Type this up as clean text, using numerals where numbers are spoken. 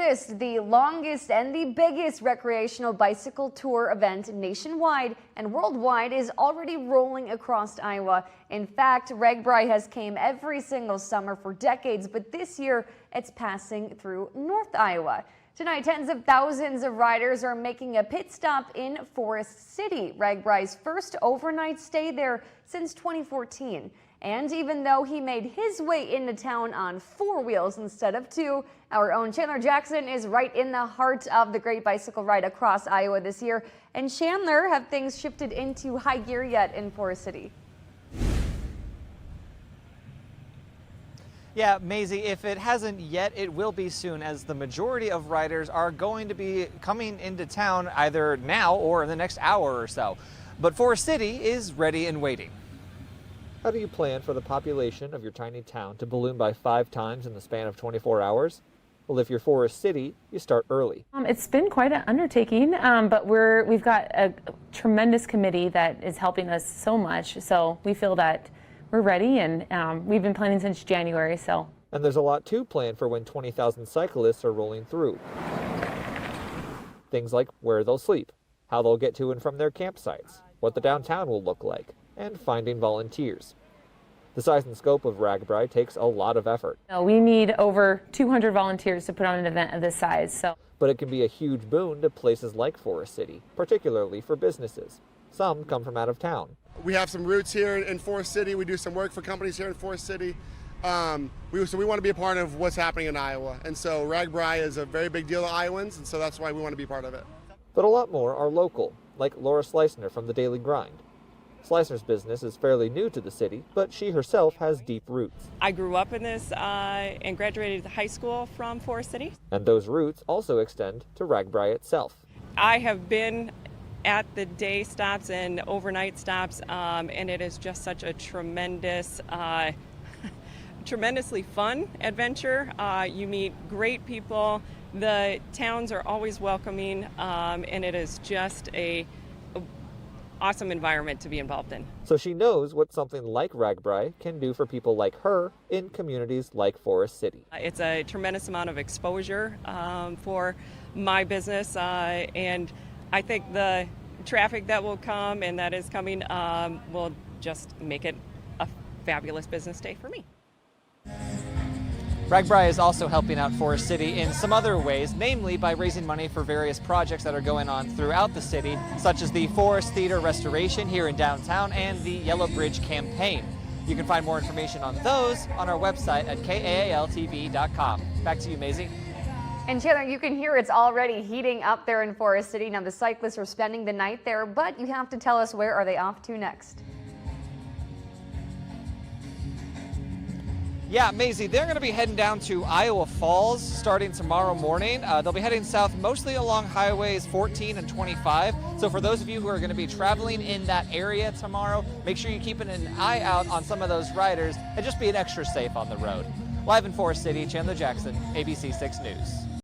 oldest, the longest, and the biggest recreational bicycle tour event nationwide and worldwide is already rolling across Iowa. In fact, RAGBRAI has came every single summer for decades, but this year it's passing through North Iowa. Tonight, tens of thousands of riders are making a pit stop in Forest City, RAGBRAI's first overnight stay there since 2014. And even though he made his way into town on 4 wheels instead of 2, our own Chandler Jackson is right in the heart of the great bicycle ride across Iowa this year. And Chandler, have things shifted into high gear yet in Forest City? Yeah, Maisie, if it hasn't yet, it will be soon, as the majority of riders are going to be coming into town either now or in the next hour or so. But Forest City is ready and waiting. How do you plan for the population of your tiny town to balloon by 5 times in the span of 24 hours? Well, if you're Forest City, you start early. It's been quite an undertaking, but we've got a tremendous committee that is helping us so much. So we feel that we're ready, and we've been planning since January. And there's a lot to plan for when 20,000 cyclists are rolling through. Things like where they'll sleep, how they'll get to and from their campsites, what the downtown will look like, and finding volunteers. The size and scope of RAGBRAI takes a lot of effort. We need over 200 volunteers to put on an event of this size. But it can be a huge boon to places like Forest City, particularly for businesses. Some come from out of town. We have some roots here in Forest City. We do some work for companies here in Forest City. So we want to be a part of what's happening in Iowa. And so RAGBRAI is a very big deal to Iowans, and so that's why we want to be part of it. But a lot more are local, like Laura Slicener from the Daily Grind. Slicener's business is fairly new to the city, but she herself has deep roots. I grew up in this and graduated high school from Forest City. And those roots also extend to RAGBRAI itself. I have been at the day stops and overnight stops, and it is just such a tremendous, tremendously fun adventure. You meet great people. The towns are always welcoming, and it is just a awesome environment to be involved in. So she knows what something like RAGBRAI can do for people like her in communities like Forest City. It's a tremendous amount of exposure for my business, and I think the traffic that will come and that is coming will just make it a fabulous business day for me. RAGBRAI is also helping out Forest City in some other ways, namely by raising money for various projects that are going on throughout the city, such as the Forest Theater restoration here in downtown and the Yellow Bridge campaign. You can find more information on those on our website at KAAL-TV.com. Back to you, Maisie. And Chandler, you can hear it's already heating up there in Forest City. Now the cyclists are spending the night there, but you have to tell us, where are they off to next? Yeah, Maisie, they're going to be heading down to Iowa Falls starting tomorrow morning. They'll be heading south mostly along highways 14 and 25. So for those of you who are going to be traveling in that area tomorrow, make sure you're keeping an eye out on some of those riders and just being extra safe on the road. Live in Forest City, Chandler Jackson, ABC 6 News.